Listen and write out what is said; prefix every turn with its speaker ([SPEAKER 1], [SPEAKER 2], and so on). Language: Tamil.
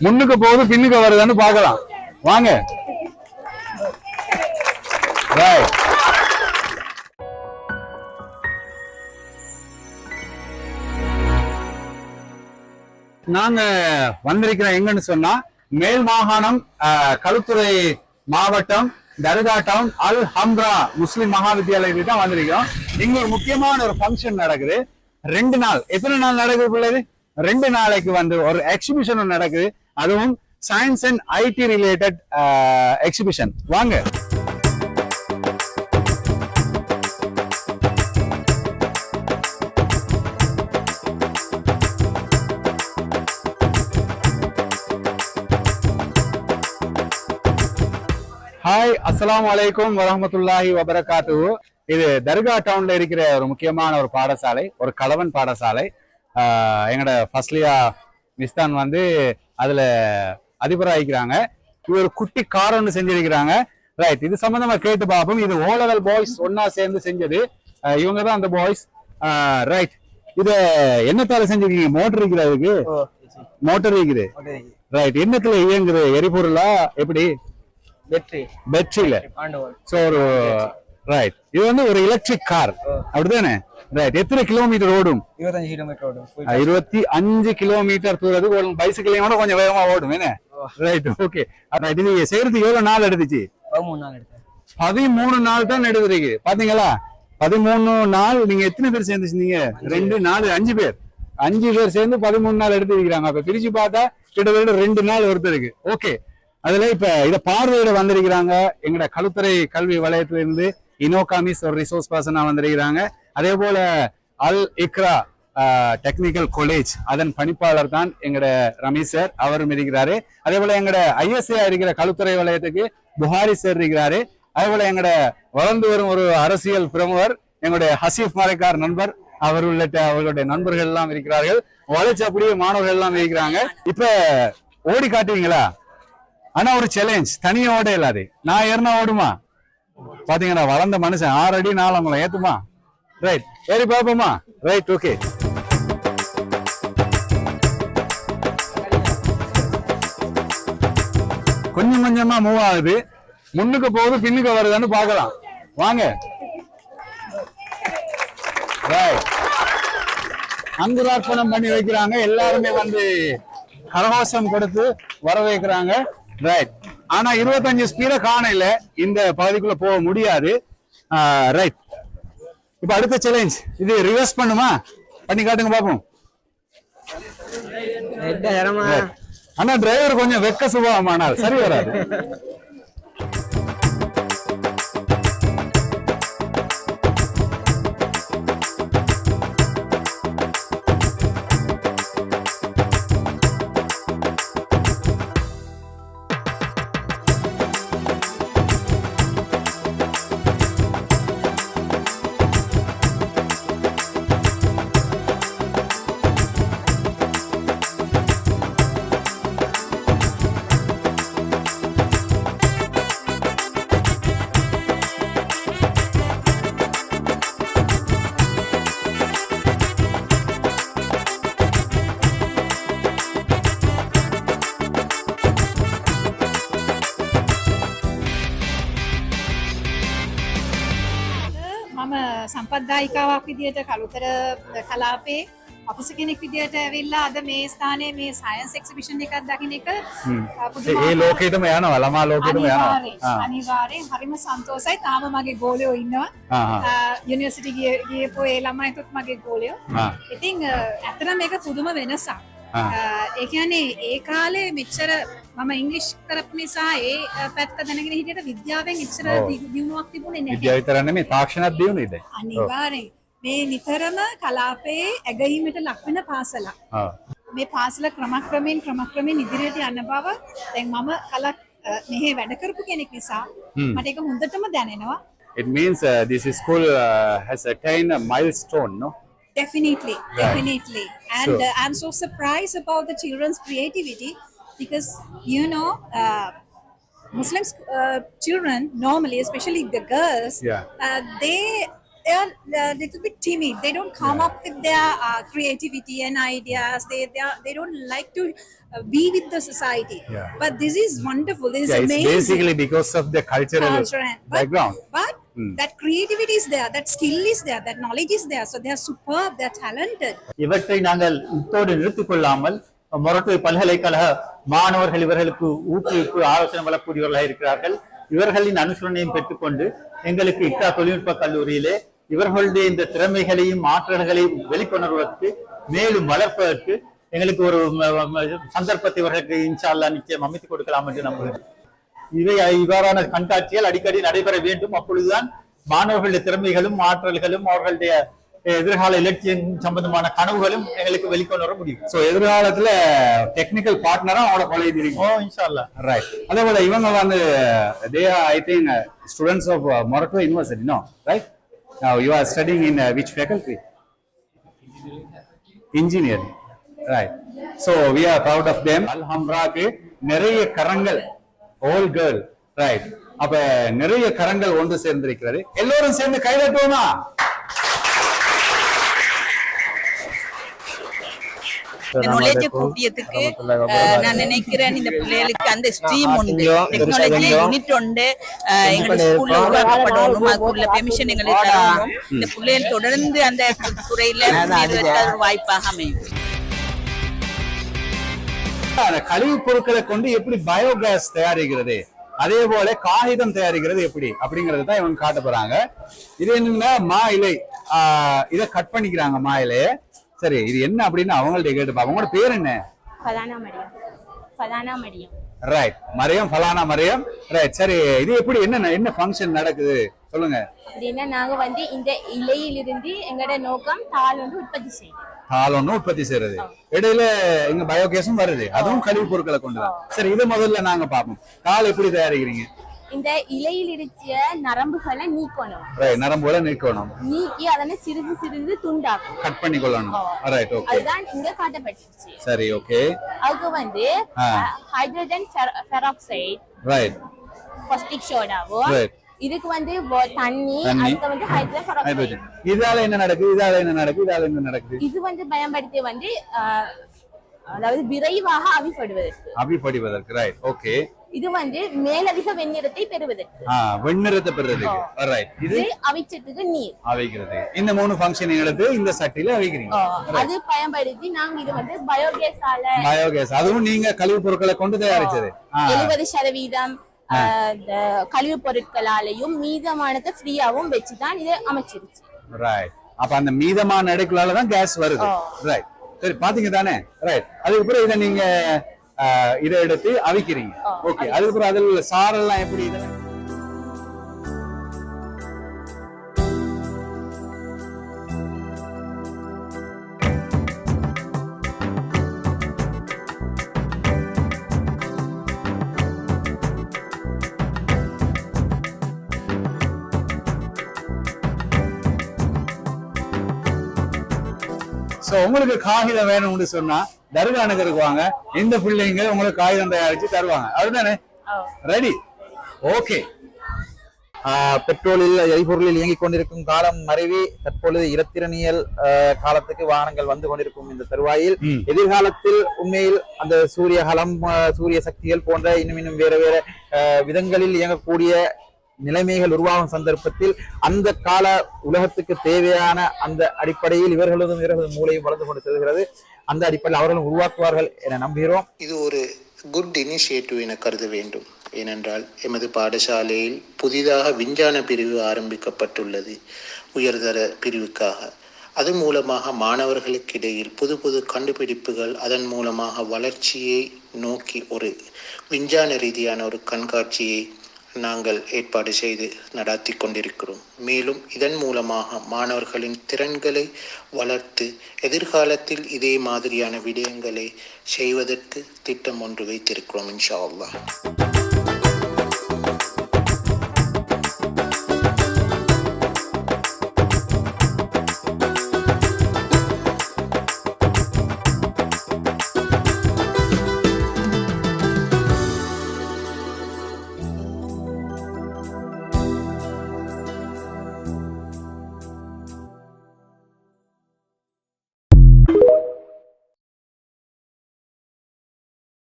[SPEAKER 1] முன்னுக்கு போகுது பின்னுக்கு வருதுன்னு பார்க்கலாம் வாங்க. நாங்க வந்திருக்கிறோம் எங்கன்னு சொன்னா மேல் மாகாணம் களுத்துறை மாவட்டம் தர்கா டவுன் அல் ஹம்ரா முஸ்லிம் மகா வித்தியாலயத்துக்கு தான் வந்திருக்கோம். இங்க ஒரு முக்கியமான ஒரு ஃபங்க்ஷன் நடக்குது. 2 நாள். எத்தனை நாள் நடக்குது பிள்ளைது? 2 நாளைக்கு வந்து ஒரு எக்ஸிபிஷன் நடக்குது. அதுவும் science and IT related exhibition. வாங்க. ஹாய், அஸ்ஸலாமு அலைக்கும் வரஹ்மத்துல்லாஹி வபரகாத்துஹு. இது தர்கா டவுன்ல இருக்கிற ஒரு முக்கியமான ஒரு பாடசாலை, ஒரு கலவன் பாடசாலை. எங்களோட ஃபஸ்லியா மிஸ்தான் வந்து அதுல அதிபராகிக்கிறாங்க. இது ஒரு குட்டி கார் ஒன்று செஞ்சிருக்கிறாங்க. ரைட், இது சம்பந்தமா கேட்டு பார்ப்போம். இது ஓ லெவல் பாய்ஸ் ஒன்னா சேர்ந்து செஞ்சது. இவங்க தான் அந்த பாய்ஸ். ரைட், இத என்னத்தால செஞ்சிருக்கீங்க? மோட்டர் இருக்குது, அதுக்கு மோட்டர் இருக்குது. ரைட், என்னத்துல இயங்குது? எரிபொருளா எப்படி? பேட்டரியில. சோ ஒரு ரைட், இது வந்து ஒரு எலக்ட்ரிக் கார் அப்படிதானே? ரைட், எத்தனை கிலோமீட்டர் ஓடும்? 25 கிலோமீட்டர் ஓடும். 25 கிலோமீட்டர் தூரத்துக்கு ஓடும். பைசிக்கிளையோட கொஞ்சம் வேகமா ஓடும் என்ன? Right, okay. ரைட், இது செய்யறதுக்கு எவ்வளவு நாள் எடுத்துச்சு? 13 நாள் தான் எடுத்துருக்கு. பாத்தீங்களா? 13 நாள். நீங்க எத்தனை பேர் சேர்ந்து செஞ்சீங்க? 2 4 5 பேர். 5 பேர் சேர்ந்து 13 நாள் எடுத்துருக்கிறாங்க. அப்ப பிரிச்சு பார்த்தா கிட்டத்தட்ட 2 நாள் ஒருத்தருக்கு. ஓகே, அதுல இப்ப இத பார்வையிட வந்திருக்கிறாங்க எங்கட களுத்துறை கல்வி வலயத்துல இருந்து இனோகாமிஸ் ஒரு ரிசோர்ஸ் பர்சனா வந்திருக்கிறாங்க. அதே போல அல் இக்ரா டெக்னிக்கல் காலேஜ் அதன் பணிப்பாளர் தான் எங்கட ரமேஷ் சார், அவரும் இருக்கிறாரு. அதே போல எங்கட ஐஎஸ்ஏ இருக்கிற களுத்துறை வலயத்துக்கு புகாரி சார் இருக்கிறாரு. அதே போல எங்கட வளர்ந்து வரும் ஒரு அரசியல் பிரமுகர் எங்களுடைய ஹசீப் மலைக்கார் நண்பர், அவர் உள்ளிட்ட அவர்களுடைய நண்பர்கள் எல்லாம் இருக்கிறார்கள். வளர்ச்சி அப்படியே மாணவர்கள் எல்லாம் இருக்கிறாங்க. இப்ப ஓடி காட்டுவீங்களா? ஆனா ஒரு சேலஞ்ச், தனியா ஓட இல்லாது. நான் ஏறினா ஓடுமா? பாத்தீங்கன்னா வளர்ந்த மனுஷன் 6 அடி 4 அங்குலம் ஏத்துமா? ரைட், ஏறி பாப்போமா? Right, okay. கொஞ்சம் கொஞ்சமா மூவ் ஆகுது. முன்னுக்கு போகுது பின்னுக்கு வருதுன்னு பாக்கலாம் வாங்க. ரைட், அங்குரார்ப்பணம் பண்ணி வைக்கிறாங்க. எல்லாருமே வந்து கரகோஷம் கொடுத்து வர வைக்கிறாங்க. ரைட், ஆனா 25 ஸ்பீட காணல, இந்த பகுதிக்குள்ள போக முடியாது. ரைட், இப்ப அடுத்த சேலஞ்ச், இது ரிவர்ஸ் பண்ணுமா? பண்ணி காட்டுங்க பாப்போம். ஆனா டிரைவர் கொஞ்சம் வெக்க சுபாவமானால் சரி வராது.
[SPEAKER 2] සම්පත්දායිකාවක් විදියට කළුතර කලාපේ ඔෆිස් කෙනෙක් විදියට ඇවිල්ලා අද මේ ස්ථානයේ මේ සයන්ස් එක්සිබිෂන් එකක් දකින්න එක
[SPEAKER 1] ඒ ලෝකෙටම යනවා, ළමා ලෝකෙටම යනවා.
[SPEAKER 2] අනිවාර්යෙන් හරිම සන්තෝෂයි. තාම මගේ ගෝලයෝ ඉන්නවා. යුනිවර්සිටි ගියපු ඒ ළමයිතුත් මගේ ගෝලයෝ. ඉතින් ඇත්තටම මේක පුදුම වෙනසක්. ඒ කියන්නේ ඒ කාලේ මෙච්චර මම ඉංග්‍රීසි කරපු නිසා ඒ පැත්ත දැනගෙන හිටියට විද්‍යාවෙන් ඉච්චර දියුණුවක් තිබුණේ නැහැ.
[SPEAKER 1] විද්‍යාව විතර නෙමෙයි, තාක්ෂණත් දියුණුයි දැන්.
[SPEAKER 2] අනිවාර්යෙන් මේ නිතරම කලාපයේ ඇගීමට ලක් වෙන පාසලක්. මේ පාසල ක්‍රමක්‍රමයෙන් ඉදිරියට යන බව දැන් මම කලක් මෙහි වැඩ කරපු කෙනෙක් නිසා මට ඒක හොඳටම දැනෙනවා.
[SPEAKER 1] It means this school has attained a milestone, no?
[SPEAKER 2] Definitely,
[SPEAKER 1] right.
[SPEAKER 2] Definitely. And
[SPEAKER 1] So,
[SPEAKER 2] I'm so surprised about the children's creativity because, you know, Muslim children normally, especially the girls,
[SPEAKER 1] Yeah.
[SPEAKER 2] they they are a little bit timid. They don't come up with their creativity and ideas. They don't like to be with the society.
[SPEAKER 1] Yeah.
[SPEAKER 2] But this is wonderful. This is
[SPEAKER 1] Yeah, it's
[SPEAKER 2] amazing.
[SPEAKER 1] basically because of the cultural background.
[SPEAKER 2] But that creativity is there, that skill is there, that knowledge is there. So they are superb. They are talented.
[SPEAKER 3] இவற்றை நாங்கள் இத்தோடு நிறுத்திக் கொள்ளாமல் மொரட்டுவை பல்கலைக்கழக மாணவர்கள் இவர்களுக்கு ஊக்குவிப்பு ஆலோசனை வழங்கக்கூடியவர்களாக இருக்கிறார்கள். இவர்களின் அனுசரணையும் பெற்றுக்கொண்டு எங்களுக்கு இக்கா தொழில்நுட்ப கல்லூரியிலே இவர்களுடைய இந்த திறமைகளையும் ஆற்றல்களையும் வெளிக்கொணர்வதற்கு மேலும் வளர்ப்பதற்கு எங்களுக்கு ஒரு சந்தர்ப்பத்தை இவர்களுக்கு இன்ஷா அல்லாஹ் நிச்சயம் அமைத்துக் கொடுக்கலாம் என்று நம்புகிறேன். இவ்வாறான கண்காட்சிகள் அடிக்கடி நடைபெற வேண்டும். அப்பொழுதுதான் மாணவர்களுடைய திறமைகளும் ஆற்றல்களும் அவர்களுடைய எதிர்கால இலட்சியம் சம்பந்தமான கனவுகளும் எங்களுக்கு வெளிக்கொண்டு வர முடியும்.
[SPEAKER 1] சோ எதிர்காலத்துல டெக்னிக்கல் பார்ட்னரா அவங்களோட பழகிடுறீங்க.
[SPEAKER 3] இன்ஷா அல்லாஹ்.
[SPEAKER 1] ரைட். அதே போல இவங்க வந்து they are I think students of Morocco University, no, right? Now you are studying in which faculty? Engineering. Right. So we are proud of them. Alhamdulillah நிறைய கரங்கள் all girl, right? அப்ப நிறைய கரங்கள் ஒன்று சேர்ந்திருக்கிறது. எல்லோரும் சேர்ந்து கைதட்டுவோமா?
[SPEAKER 4] நாலேஜ் கூட்டியதுக்கு நான் நினைக்கிறேன் இந்த பிள்ளைகளுக்கு அந்த ஸ்ட்ரீம் உண்டு, டெக்னாலஜி யூனிட் உண்டு, எங்களுடைய ஸ்கூல்ல உருவாக்கப்படணும், அதுக்குள்ள பெர்மிஷன் எங்களுக்கு தரணும். இந்த பிள்ளைகள் தொடர்ந்து அந்த துறையில ஒரு வாய்ப்பாக அமையும்.
[SPEAKER 1] கழிவு பொருட்களை கொண்டு எப்படி பயோகேஸ் தயாரிக்கிறது, அதே போல காகிதம் தயாரிக்கிறது எப்படி அப்படிங்கறது தான் இவங்க காட்ட போறாங்க. இது என்னன்னா மா இலை, இதை கட் பண்ணிக்கிறாங்க மா இலைய. சரி, இது என்ன அப்படின்னு அவங்கள்ட்ட கேட்டுப்பா. அவங்களோட பேர் என்ன?
[SPEAKER 5] ஃபலானா மரியம். ஃபலானா மரியம்.
[SPEAKER 1] ரைட், மரியம், ஃபலானா மரியம். ரைட், சரி, இது எப்படி என்ன ஃபங்க்ஷன் நடக்குது சொல்லுங்க.
[SPEAKER 5] அப்படின்னா நாங்க வந்து இந்த இலையிலிருந்து எங்களோட நோக்கம் தாள் வந்து உற்பத்தி செய்யுது.
[SPEAKER 1] தாள் ஒன்று உற்பத்தி செய்யறது, இடையில எங்க பயோகேஸும் வருது, அதுவும் கழிவு பொருட்களை கொண்டுதான். சரி, இது முதல்ல நாங்க பார்ப்போம். தாள் எப்படி தயாரிக்கிறீங்க?
[SPEAKER 5] இந்த இலையில் இருக்க நரம்புகளை நீக்கணும்.
[SPEAKER 1] நரம்புகளை நீக்கணும்,
[SPEAKER 5] நீக்கி அதனை சிறிது சிறிது துண்டாக்கணும்,
[SPEAKER 1] கட் பண்ணி கொள்ளணும். ரைட், ஓகே,
[SPEAKER 5] அதுதான் இங்க காட்டப்பட்டிருச்சு.
[SPEAKER 1] சரி, ஓகே.
[SPEAKER 5] அதுக்கு வந்து ஹைட்ரஜன் பெராக்சைடு,
[SPEAKER 1] ரைட்,
[SPEAKER 5] காஸ்டிக் சோடாவோ, இதுக்கு வந்து தண்ணி, அதுக்கு வந்து ஹைட்ரஜன் பெராக்சைடு.
[SPEAKER 1] இதால என்ன நடக்குது, இதால என்ன நடக்குது, இதால என்ன நடக்குது?
[SPEAKER 5] இது வந்து பயன்படுத்தி வந்து அதாவது விரைவாக
[SPEAKER 1] அவிப்படுவதற்கு. Right, okay.
[SPEAKER 5] இது வந்து மேலதிக வெண்ணிறத்தை பெறுவதற்கு,
[SPEAKER 1] வெண்ணிறத்தை பெறுவதற்கு. ரைட், இது
[SPEAKER 5] அவிச்சத்துக்கு நீர்
[SPEAKER 1] அவிக்கிறது. இந்த மூணு ஃபங்க்ஷன் எடுத்து இந்த சட்டில அவிக்கிறீங்க.
[SPEAKER 5] அது பயன்படுத்தி நாங்க இது வந்து பயோகேஸ்,
[SPEAKER 1] அதுவும் நீங்க கழிவு பொருட்களை கொண்டு தயாரிச்சது.
[SPEAKER 5] 70% கழிவு பொருட்களாலையும் மீதமானதை ஃப்ரீயாவும் வச்சுதான் இதை அமைச்சிருச்சு.
[SPEAKER 1] ரைட், அப்ப அந்த மீதமான அடுக்குலாலதான் கேஸ் வருது. ரைட், சரி, பாத்தீங்க தானே? ரைட், அதுக்கப்புறம் இதை நீங்க இதை எடுத்து அவிக்கிறீங்க. ஓகே, அதுக்கப்புறம் அதில் உள்ள சாரெல்லாம் எப்படி? இதெல்லாம் உங்களுக்கு காகிதம் வேணும்னு சொன்னா தர்கா நகருக்கு வாங்க, இந்த பிள்ளைங்க உங்களுக்கு காகிதம் தயாரிச்சு தருவாங்க. அதுதானே? Ready, okay.
[SPEAKER 6] பெட்ரோலில் எரிபொருளில் இயங்கிக் கொண்டிருக்கும் காலம் மறைவி தற்பொழுது இரத்திரனியல் காலத்துக்கு வாகனங்கள் வந்து கொண்டிருக்கும் இந்த தருவாயில் எதிர்காலத்தில் உண்மையில் அந்த சூரியகலம், சூரிய சக்திகள் போன்ற இன்னும் வேற வேற விதங்களில் இயங்கக்கூடிய நிலைமைகள் உருவாகும் சந்தர்ப்பத்தில் அந்த கால உலகத்துக்கு தேவையான அந்த அடிப்படையில் இவர்களதும் மூளையும் வளர்ந்து கொண்டு செல்கிறது. அந்த அடிப்படையில் அவர்களும் உருவாக்குவார்கள் என நம்புகிறோம்.
[SPEAKER 7] இது ஒரு குட் இனிஷியேட்டிவ் என கருத வேண்டும். ஏனென்றால் எமது பாடசாலையில் புதிதாக விஞ்ஞான பிரிவு ஆரம்பிக்கப்பட்டுள்ளது, உயர்தர பிரிவுக்காக. அது மூலமாக மாணவர்களுக்கு இடையில் புது புது கண்டுபிடிப்புகள், அதன் மூலமாக வளர்ச்சியை நோக்கி ஒரு விஞ்ஞான ரீதியான ஒரு கண்காட்சியை நாங்கள் ஏற்பாடு செய்து நடாத்தி கொண்டிருக்கிறோம். மேலும் இதன் மூலமாக மாணவர்களின் திறன்களை வளர்த்து எதிர்காலத்தில் இதே மாதிரியான விடயங்களை செய்வதற்கு திட்டம் ஒன்று வைத்திருக்கிறோம் இன்ஷா அல்லாஹ்.